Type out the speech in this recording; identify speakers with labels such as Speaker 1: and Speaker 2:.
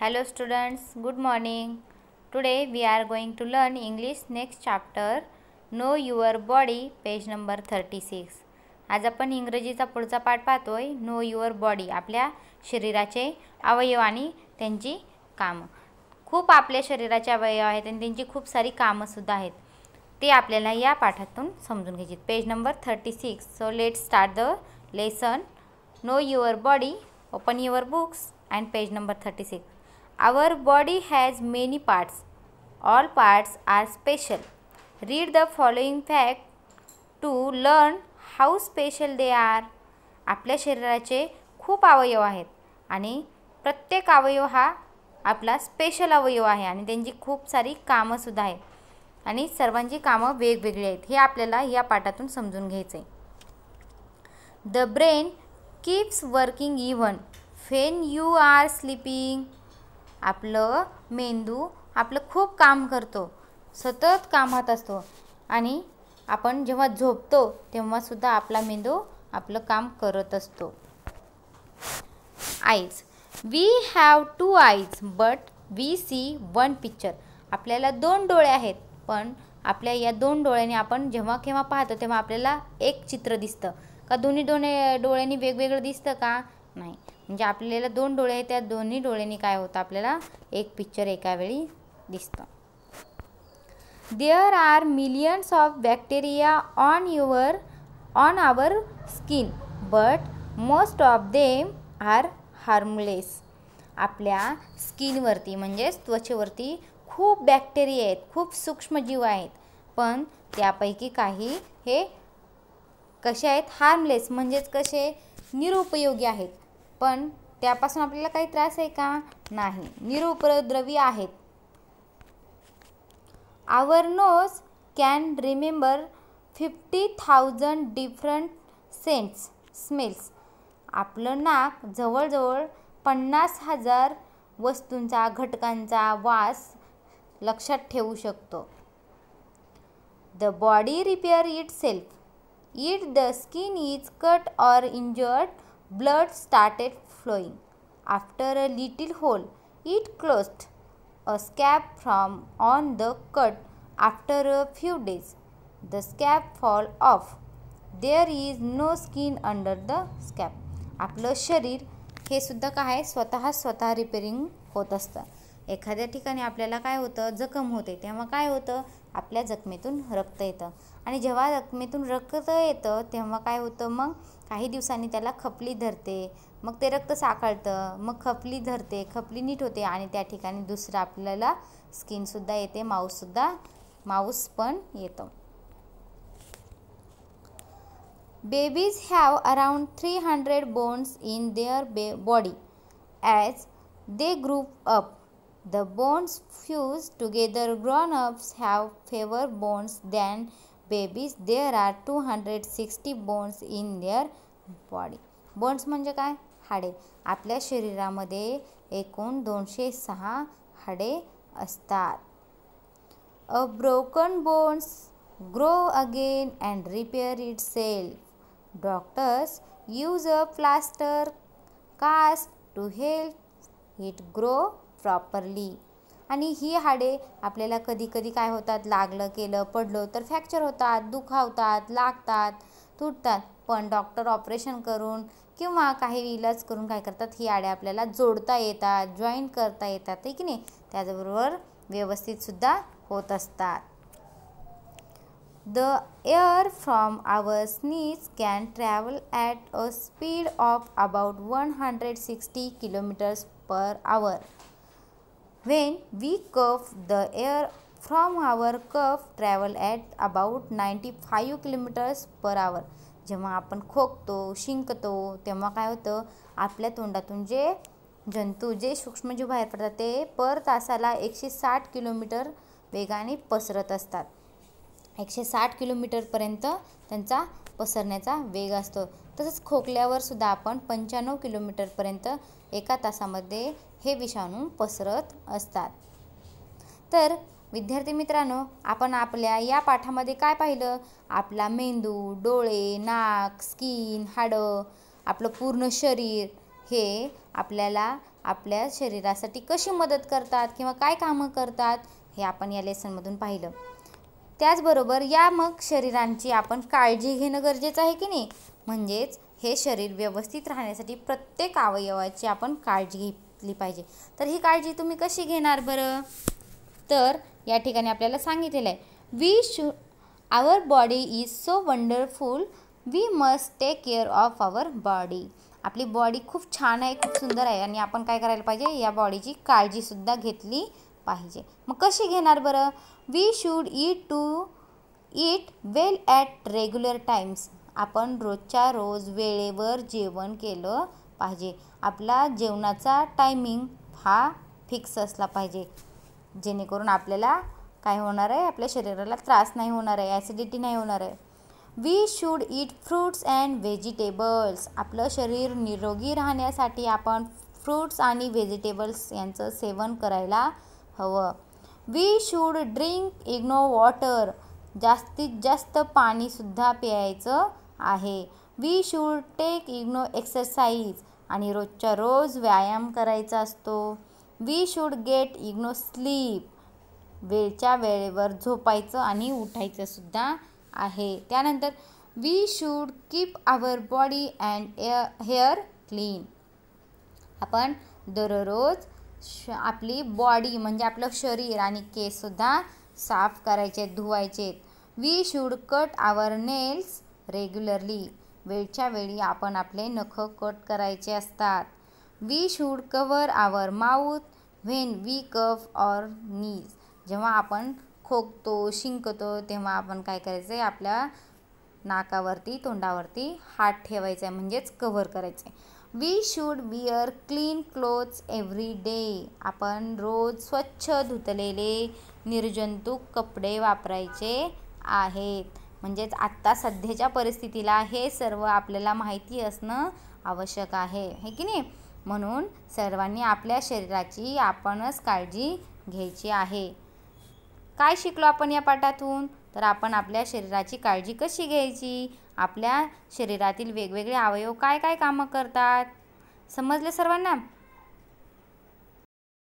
Speaker 1: Hello students, good morning. Today we are going to learn English next chapter, Know Your Body, page number 36. आज आपण इंग्रजीचा पुढचा पाठ पाहतोय. नो युअर बॉडी, आपल्या शरीराचे अवयव आणि त्यांची कामं. खूप आपल्या शरीराचे अवयव आहेत आणि त्यांची खूप सारी कामं सुद्धा आहेत. ते आपल्याला या पाठातून समजून घ्यायची. Page number 36. So let's start the lesson. Know your body. Open your books and page number 36. Our body has many parts. All parts are special. Read the following fact to learn how special they are. आपल्या शरीराचे खूप अवयव आहेत आणि प्रत्येक अवयव हा आपला स्पेशल अवयव आहे आणि त्यांची खूप सारी कामं सुद्धा आहेत आणि सर्वांची कामं वेगवेगळी आहेत. हे आपल्याला या पाठातून समजून घ्यायचं आहे. The brain keeps working even when you are sleeping. आपलं मेंदू आपलं खूप काम करतो, सतत कामात असतो आणि आपण जेव्हा झोपतो तेव्हा सुद्धा आपला मेंदू आपलं काम करत असतो. Eyes. We have 2 eyes but we see one picture. आपल्याला 2 डोळे आहेत पण आपल्या या 2 डोळ्यांनी आपण जेव्हा केव्हा पाहतो तेव्हा आपल्याला एक चित्र दिसतं का. दोन्ही डोळ्यांनी वेगवेगळं दिसतं का? नाही. म्हणजे आपल्याला 2 डोळे आहेत, त्या दोन्ही डोळ्यांनी काय होतं, आपल्याला एक पिक्चर एका वेळी दिसतं. There are millions of bacteria on our skin but most of them are harmless. आपल्या स्किनवरती म्हणजेच त्वचेवरती खूप बॅक्टेरिया आहेत, खूप सूक्ष्मजीव आहेत, पण त्यापैकी काही हे कसे आहेत, हार्मलेस म्हणजेच कसे, निरुपयोगी आहेत. पण त्यापासून आपल्याला काही त्रास आहे का? नाही, निरुपद्रवी आहेत. Our nose can remember 50,000 different scents smells. आपलं नाक जवळजवळ 50,000 वस्तूंचा, घटकांचा वास लक्षात ठेवू शकतो. The body repair itself. If the skin is cut or injured, blood started flowing. After a little hole, it closed. A scab from on the cut. After a few days, the scab fall off. There is no skin under the scab. आपलं शरीर हे सुद्धा काय स्वतः repairing होत असतं. एखाद्या ठिकाणी आपल्याला काय होतं, जखम होते, तेव्हा काय होतं, आपल्या जखमेतून रक्त येतं आणि जेव्हा जखमेतून रक्त येतं तेव्हा काय होतं, मग काही दिवसांनी त्याला खपली धरते, मग ते रक्त साकळतं, मग खपली धरते, खपली नीट होते आणि त्या ठिकाणी दुसरं आपल्याला स्किनसुद्धा येते, माऊस पण येतं. Babies have around 300 bones in their body. As they grow up, the bones fuse together. Grown-ups have fewer bones than babies. There are 260 bones in their body. Bones म्हणजे काय? हाडे. आपल्या शरीरामध्ये एकूण 206 हाडे असतात. A broken bones grow again and repair itself. Doctors use a plaster cast to help it grow properly. आणि ही हाडे आपल्याला कधी कधी काय होतात, लागलं केलं पडलो तर फ्रॅक्चर होतात, दुखावतात, लागतात, तुटतात, पण डॉक्टर ऑपरेशन करून किंवा काही इलाज करून काय करतात, ही हाडे आपल्याला जोडता येतात, जॉईन करता येतात, आहे की नाही, त्याचबरोबर व्यवस्थितसुद्धा होत असतात. The air from our sneeze can travel at a speed of about 160 kilometers per hour. When we cough, the air from our cough travel at about 95 kilometers per hour. जेव्हा आपण खोकतो, शिंकतो तेव्हा काय होतं, आपल्या तोंडातून जे जंतू, जे सूक्ष्मजीव बाहेर पडतात ते पर तासाला 160 किलोमीटर वेगाने पसरत असतात. 160 किलोमीटरपर्यंत त्यांचा पसरण्याचा वेग असतो. तसंच खोकल्यावर सुद्धा आपण 95 किलोमीटरपर्यंत एका तासामध्ये हे विषाणू पसरत असतात. तर विद्यार्थी मित्रांनो, आपण आपल्या या पाठामध्ये काय पाहिलं, आपला मेंदू, डोळे, नाक, स्किन, हाडं, आपलं पूर्ण शरीर हे आपल्याला आपल्या शरीरासाठी कशी मदत करतात किंवा काय कामं करतात हे आपण या लेसनमधून पाहिलं. त्याचबरोबर या मग शरीरांची आपण काळजी घेणं गरजेचं आहे की नाही. म्हणजेच हे शरीर व्यवस्थित राहण्यासाठी प्रत्येक अवयवाची आपण काळजी घेतली पाहिजे. तर ही काळजी तुम्ही कशी घेणार बरं. तर या ठिकाणी आपल्याला सांगितलेलं आहे our body is so wonderful, we must take care of our body. आपली बॉडी खूप छान आहे, खूप सुंदर आहे आणि आपण काय करायला पाहिजे, या बॉडीची काळजीसुद्धा घेतली पाहिजे. मग कशी घेणार बरं. We should eat well at regular times. आपण रोजच्या रोज वेळेवर जेवण केलं पाहिजे. आपला जेवणाचा टायमिंग हा फिक्स असला पाहिजे, जेणेकरून आपल्याला काय होणार आहे, आपल्या शरीराला त्रास नाही होणार आहे, ॲसिडिटी नाही होणार आहे. We should eat fruits and vegetables. आपलं शरीर निरोगी राहण्यासाठी आपण फ्रूट्स आणि व्हेजिटेबल्स यांचं सेवन करायला हवं. We should drink enough water. जास्तीत जास्त पाणीसुद्धा प्यायचं आहे. We should take enough exercise. आणि रोजच्या रोज व्यायाम करायचा असतो. We should get enough sleep. वेळच्या वेळेवर झोपायचं आणि उठायचं सुद्धा आहे. त्यानंतर we should keep our body and hair clean. आपण दररोज आपली बॉडी म्हणजे आपलं शरीर आणि केससुद्धा साफ करायचे, धुवायचे. We should cut our nails regularly. वेळच्या वेळी आपण आपले नख कट करायचे असतात. We should cover our mouth when we cough or sneeze. जेव्हा आपण खोकतो, शिंकतो तेव्हा आपण काय करायचं आहे, आपल्या नाकावरती, तोंडावरती हात ठेवायचा आहे, म्हणजेच कव्हर करायचं आहे. We should wear clean clothes every day. आपण रोज स्वच्छ धुतलेले निर्जंतुक कपडे वापरायचे आहेत. म्हणजेच आत्ता सध्याच्या परिस्थितीला हे सर्व आपल्याला माहिती असणं आवश्यक आहे, है की नाही. म्हणून सर्वांनी आपल्या शरीराची आपणच काळजी घ्यायची आहे. काय शिकलो आपण या पाठातून. तर आपण आपल्या शरीराची काळजी कशी घ्यायची, आपल्या शरीरातील वेगवेगळे अवयव काय काय कामं करतात, समजले सर्वांना.